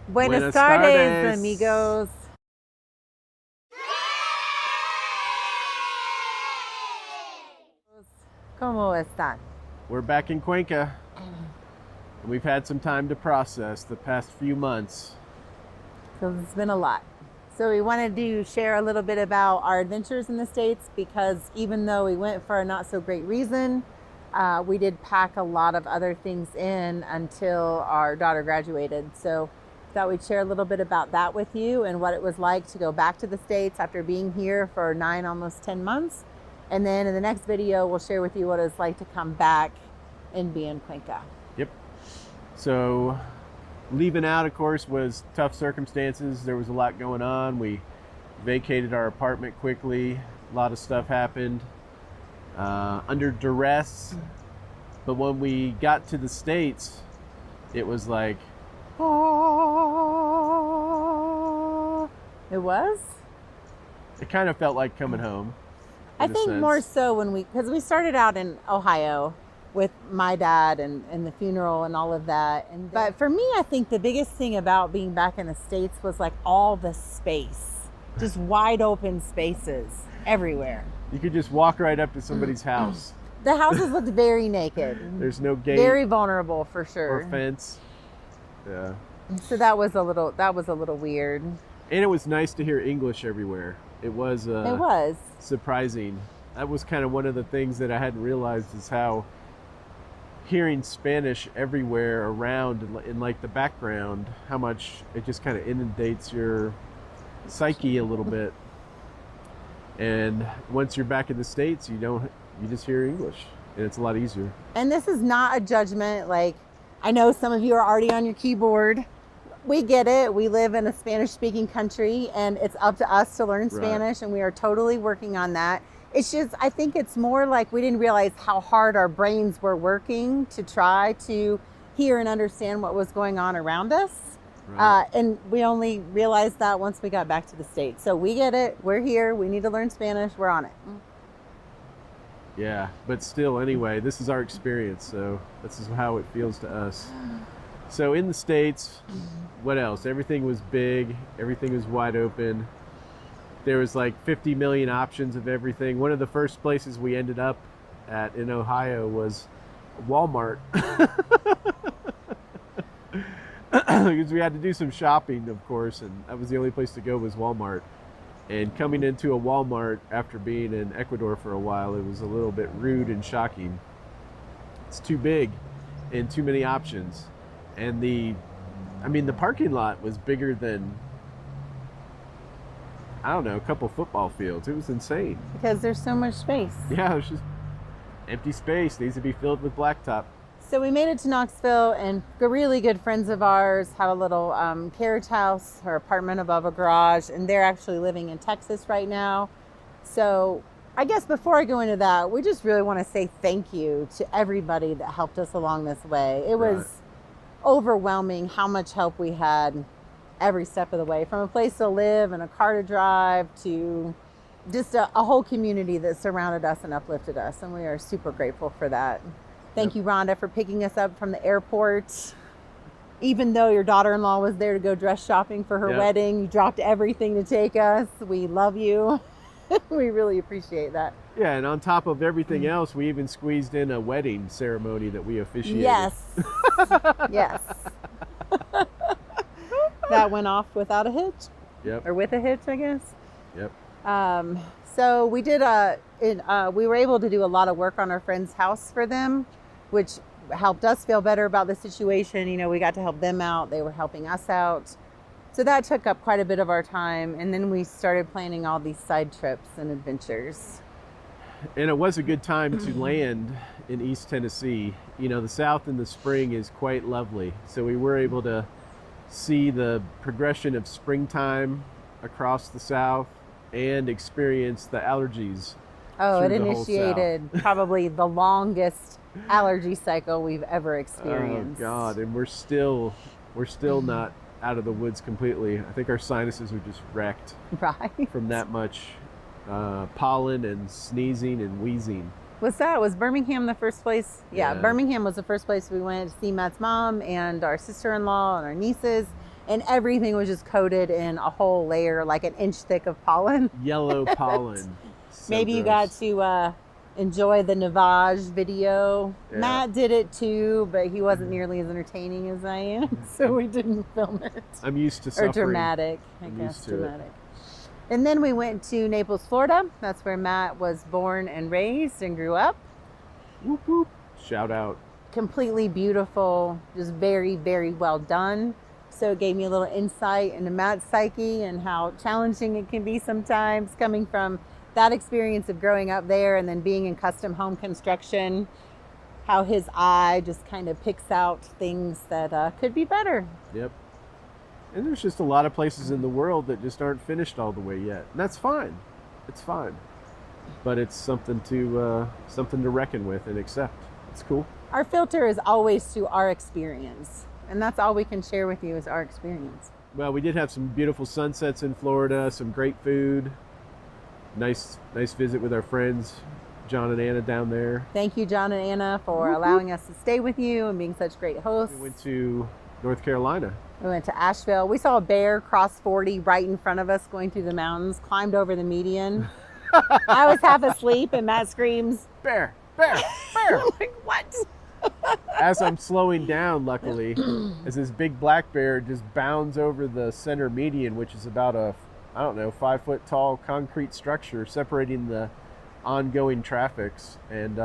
Buenas Buenas tardes, tardes. amigos. ¿Cómo están? We're back in Cuenca. And we've had some time to process the past few months. So it's been a lot. So we wanted to share a little bit about our adventures in the States because even though we went for a not so great reason, we did pack a lot of other things in until our daughter graduated. So thought we'd share a little bit about that with you and what it was like to go back to the States after being here for 9, almost 10 months. And then in the next video, we'll share with you what it's like to come back and be in Cuenca. Yep. So leaving out, of course, was tough circumstances. There was a lot going on. We vacated our apartment quickly. A lot of stuff happened under duress. But when we got to the States, it was like, oh. It was? It kind of felt like coming home. I think more so when because we started out in Ohio with my dad and the funeral and all of that. But for me, I think the biggest thing about being back in the States was like all the space, just wide open spaces everywhere. You could just walk right up to somebody's house. The houses looked very naked. There's no gate. Very vulnerable for sure. Or fence. Yeah. So that was a little weird. And it was nice to hear English everywhere. It was surprising. That was kind of one of the things that I hadn't realized is how hearing Spanish everywhere around in like the background, how much it just kind of inundates your psyche a little bit. And once you're back in the States, you just hear English and it's a lot easier. And this is not a judgment. Like, I know some of you are already on your keyboard. We get it. We live in a Spanish-speaking country, and it's up to us to learn Spanish, and we are totally working on that. It's just, I think it's more like we didn't realize how hard our brains were working to try to hear and understand what was going on around us. Right. And we only realized that once we got back to the States. So we get it. We're here. We need to learn Spanish. We're on it. Yeah, but still, anyway, this is our experience, so this is how it feels to us. So in the States, what else? Everything was big. Everything was wide open. There was like 50 million options of everything. One of the first places we ended up at in Ohio was Walmart. Because we had to do some shopping, of course, and that was the only place to go was Walmart. And coming into a Walmart after being in Ecuador for a while, it was a little bit rude and shocking. It's too big and too many options. And the parking lot was bigger than, I don't know, a couple football fields. It was insane. Because there's so much space. Yeah, it was just empty space. Needs to be filled with blacktop. So we made it to Knoxville, and really good friends of ours have a little carriage house or apartment above a garage, and they're actually living in Texas right now. So I guess before I go into that, we just really want to say thank you to everybody that helped us along this way. It was overwhelming how much help we had every step of the way, from a place to live and a car to drive to just a whole community that surrounded us and uplifted us, and we are super grateful for that. Thank you, Rhonda, for picking us up from the airport. Even though your daughter-in-law was there to go dress shopping for her wedding, you dropped everything to take us. We love you. We really appreciate that. Yeah, and on top of everything else, we even squeezed in a wedding ceremony that we officiated. Yes. Yes. That went off without a hitch. Yep. Or with a hitch, I guess. Yep. So we did we were able to do a lot of work on our friend's house for them, which helped us feel better about the situation. You know, we got to help them out. They were helping us out. So that took up quite a bit of our time. And then we started planning all these side trips and adventures. And it was a good time to land in East Tennessee. You know, the South in the spring is quite lovely. So we were able to see the progression of springtime across the South and experience the allergies. Oh, it initiated probably the longest allergy cycle we've ever experienced. Oh God, and we're still not out of the woods completely. I think our sinuses are just wrecked from that much pollen and sneezing and wheezing. Was Birmingham the first place? Yeah, Birmingham was the first place we went to see Matt's mom and our sister-in-law and our nieces. and everything was just coated in a whole layer, like an inch thick of pollen. Yellow pollen. So maybe gross. you got to enjoy the Navage video. Yeah. Matt did it too, but he wasn't nearly as entertaining as I am, so we didn't film it. I'm used to suffering. Or dramatic, I I'm guess, used to dramatic. And then we went to Naples, Florida. That's where Matt was born and raised and grew up. Whoop, whoop. Shout out. Completely beautiful, just very, very well done. So it gave me a little insight into Matt's psyche and how challenging it can be sometimes, coming from that experience of growing up there and then being in custom home construction, how his eye just kind of picks out things that could be better. Yep. And there's just a lot of places in the world that just aren't finished all the way yet. And that's fine. It's fine. But it's something to reckon with and accept. It's cool. Our filter is always to our experience. And that's all we can share with you is our experience. Well, we did have some beautiful sunsets in Florida, some great food. Nice visit with our friends, John and Anna down there. Thank you, John and Anna, for allowing us to stay with you and being such great hosts. We went to North Carolina. We went to Asheville. We saw a bear cross 40 right in front of us going through the mountains, climbed over the median. I was half asleep and Matt screams, "Bear, bear, bear." I'm like, what? As I'm slowing down, luckily, as this big black bear just bounds over the center median, which is about a, 5-foot tall concrete structure separating the ongoing traffics. And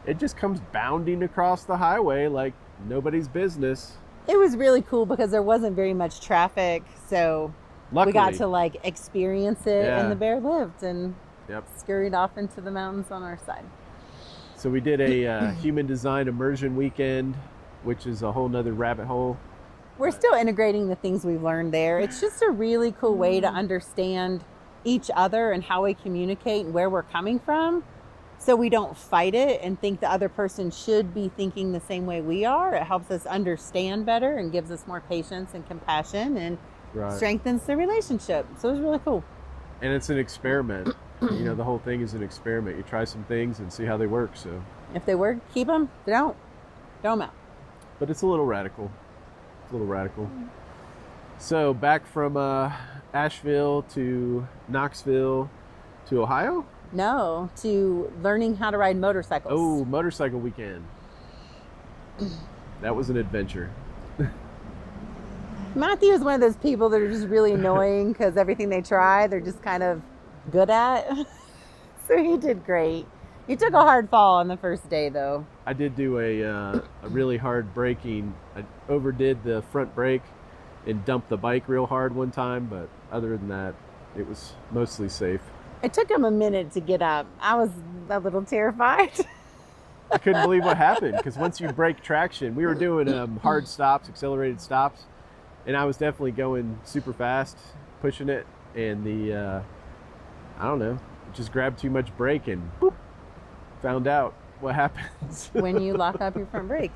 it just comes bounding across the highway like nobody's business. It was really cool because there wasn't very much traffic. So luckily, we got to experience it, and the bear lived and scurried off into the mountains on our side. So we did a human design immersion weekend, which is a whole nother rabbit hole. We're still integrating the things we've learned there. It's just a really cool way to understand each other and how we communicate and where we're coming from, so we don't fight it and think the other person should be thinking the same way we are. It helps us understand better and gives us more patience and compassion and strengthens the relationship. So it was really cool. And it's an experiment. The whole thing is an experiment. You try some things and see how they work. So if they work, keep them. If they don't, throw them out. But it's a little radical. So back from Asheville to Knoxville to Ohio? No, to learning how to ride motorcycles. Oh, motorcycle weekend. That was an adventure. Matthew is one of those people that are just really annoying because everything they try, they're just kind of good at. So he did great. He took a hard fall on the first day, though. I did do a really hard braking. I overdid the front brake and dumped the bike real hard one time, but other than that, it was mostly safe. It took him a minute to get up. I was a little terrified. I couldn't believe what happened, because once you break traction, we were doing hard stops, accelerated stops, and I was definitely going super fast, pushing it, and the just grabbed too much brake and boop, found out what happens when you lock up your front brake.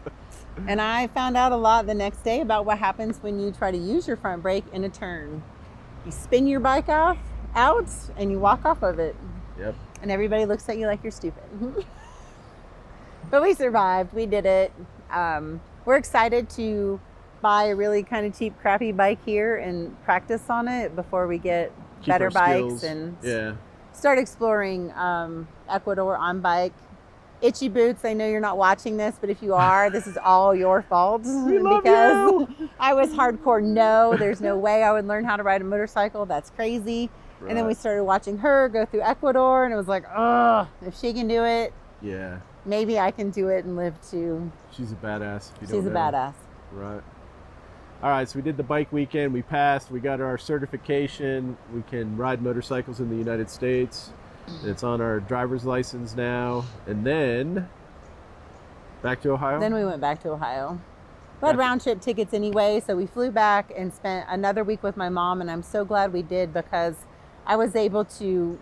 And I found out a lot the next day about what happens when you try to use your front brake in a turn. You spin your bike out and you walk off of it. Yep. And everybody looks at you like you're stupid. But we survived. We did it. We're excited to buy a really kind of cheap, crappy bike here and practice on it before we get better bikes and start exploring Ecuador on bike. Itchy Boots, I know you're not watching this, but if you are, this is all your fault. We love you. I was hardcore, no, there's no way I would learn how to ride a motorcycle. That's crazy. Right. And then we started watching her go through Ecuador, and it was like, oh, if she can do it, maybe I can do it and live too. She's a badass. She's a badass. Right. All right, so we did the bike weekend. We passed. We got our certification. We can ride motorcycles in the United States. It's on our driver's license now. And then back to Ohio? Then we went back to Ohio. We had round trip tickets anyway, so we flew back and spent another week with my mom, and I'm so glad we did because I was able to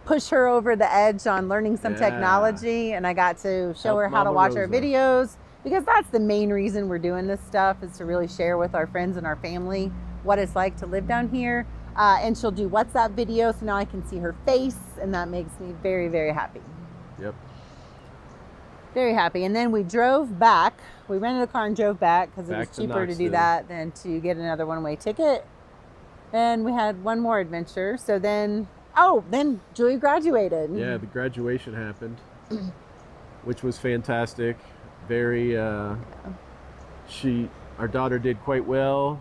push her over the edge on learning some technology, and I got to show her how to watch our videos, because that's the main reason we're doing this stuff, is to really share with our friends and our family what it's like to live down here. And she'll do WhatsApp videos, so now I can see her face, and that makes me very, very happy. Yep. Very happy. And then we drove back. We rented a car and drove back because it was cheaper to do that than to get another one-way ticket. And we had one more adventure. So then Julie graduated. Yeah, the graduation happened, which was fantastic. Very, our daughter did quite well.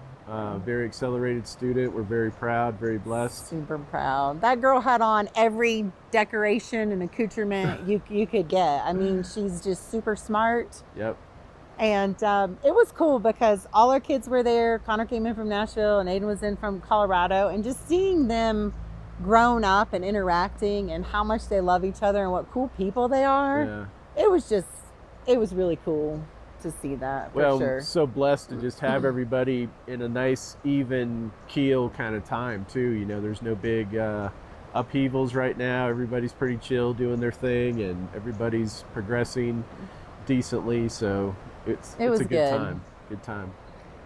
Very accelerated student. We're very proud, very blessed. Super proud. That girl had on every decoration and accoutrement you could get. I mean, she's just super smart. Yep. And it was cool because all our kids were there. Connor came in from Nashville and Aiden was in from Colorado. And just seeing them grown up and interacting and how much they love each other and what cool people they are. Yeah. It was really cool to see that, for sure. So blessed to just have everybody in a nice, even keel kind of time, too. You know, there's no big upheavals right now. Everybody's pretty chill doing their thing, and everybody's progressing decently. So it's a good time. Good time.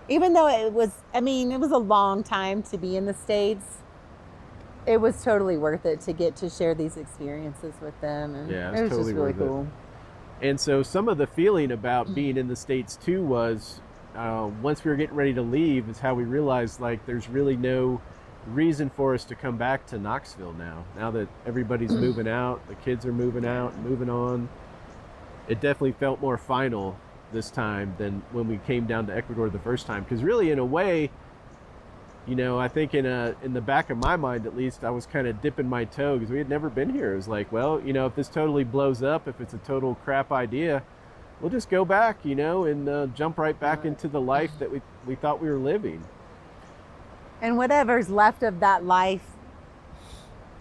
Even though it was a long time to be in the States, it was totally worth it to get to share these experiences with them. And yeah, it was totally just really cool. And so some of the feeling about being in the States too was once we were getting ready to leave is how we realized like there's really no reason for us to come back to Knoxville now that everybody's moving out, the kids are moving out and moving on. It definitely felt more final this time than when we came down to Ecuador the first time, because really in a way, you know, I think in the back of my mind, at least, I was kind of dipping my toe because we had never been here. It was like, well, you know, if this totally blows up, if it's a total crap idea, we'll just go back, you know, and jump right back into the life that we thought we were living. And whatever's left of that life,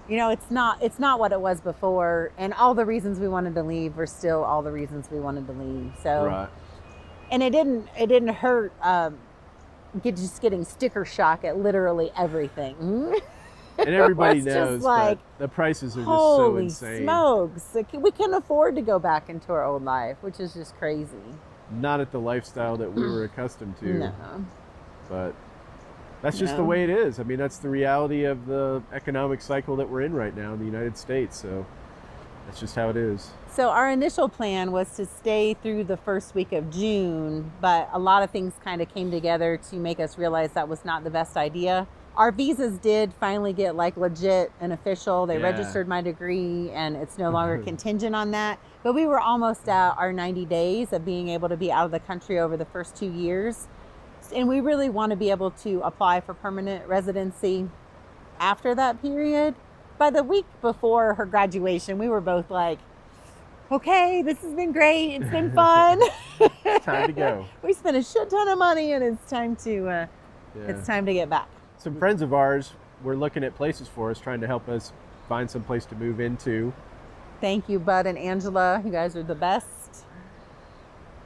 you know, it's not what it was before. And all the reasons we wanted to leave were still all the reasons we wanted to leave. So, right. And it didn't hurt. Just getting sticker shock at literally everything. And everybody knows that the prices are just so insane. Holy smokes. We couldn't afford to go back into our old life, which is just crazy. Not at the lifestyle that we were accustomed to. No. But that's just the way it is. I mean, that's the reality of the economic cycle that we're in right now in the United States. So that's just how it is. So our initial plan was to stay through the first week of June, but a lot of things kind of came together to make us realize that was not the best idea. Our visas did finally get like legit and official. They registered my degree and it's no longer contingent on that. But we were almost at our 90 days of being able to be out of the country over the first 2 years. And we really want to be able to apply for permanent residency after that period. By the week before her graduation, we were both like, okay, this has been great. It's been fun. It's time to go. We spent a shit ton of money and it's time to get back. Some friends of ours were looking at places for us, trying to help us find some place to move into. Thank you, Bud and Angela. You guys are the best.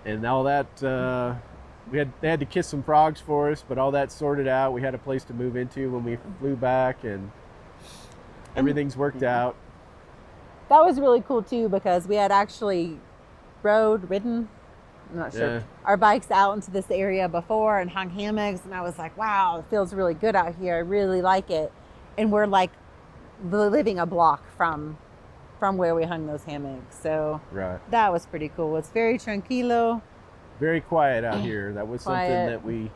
And all that, they had to kiss some frogs for us, but all that sorted out. We had a place to move into when we flew back, and everything's worked out. That was really cool too, because we had actually ridden, I'm not sure, our bikes out into this area before and hung hammocks, and I was like, wow, it feels really good out here. I really like it. And we're like living a block from where we hung those hammocks. So that was pretty cool. It's very tranquilo. Very quiet out here. That was something that we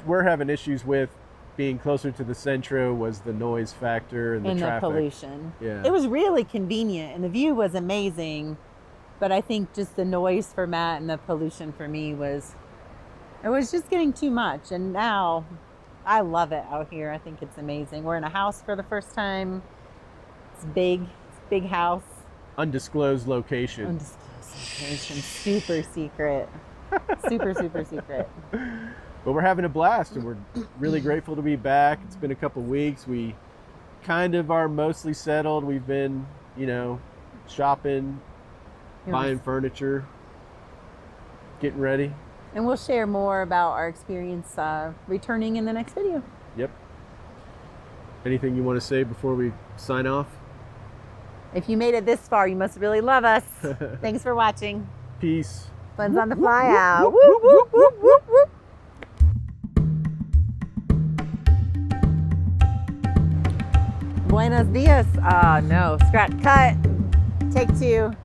were having issues with. Being closer to the centro was the noise factor and the traffic. The pollution. Yeah. It was really convenient and the view was amazing, but I think just the noise for Matt and the pollution for me was just getting too much. And now I love it out here. I think it's amazing. We're in a house for the first time. It's big. It's a big house. Undisclosed location. Undisclosed location. Super secret. Super secret. But we're having a blast, and we're really grateful to be back. It's been a couple weeks. We kind of are mostly settled. We've been, shopping, buying furniture, getting ready. And we'll share more about our experience returning in the next video. Yep. Anything you want to say before we sign off? If you made it this far, you must really love us. Thanks for watching. Peace. Flynn's on the fly out. Whoop, whoop, whoop, whoop, whoop. Buenos dias. No, scratch, cut. Take 2.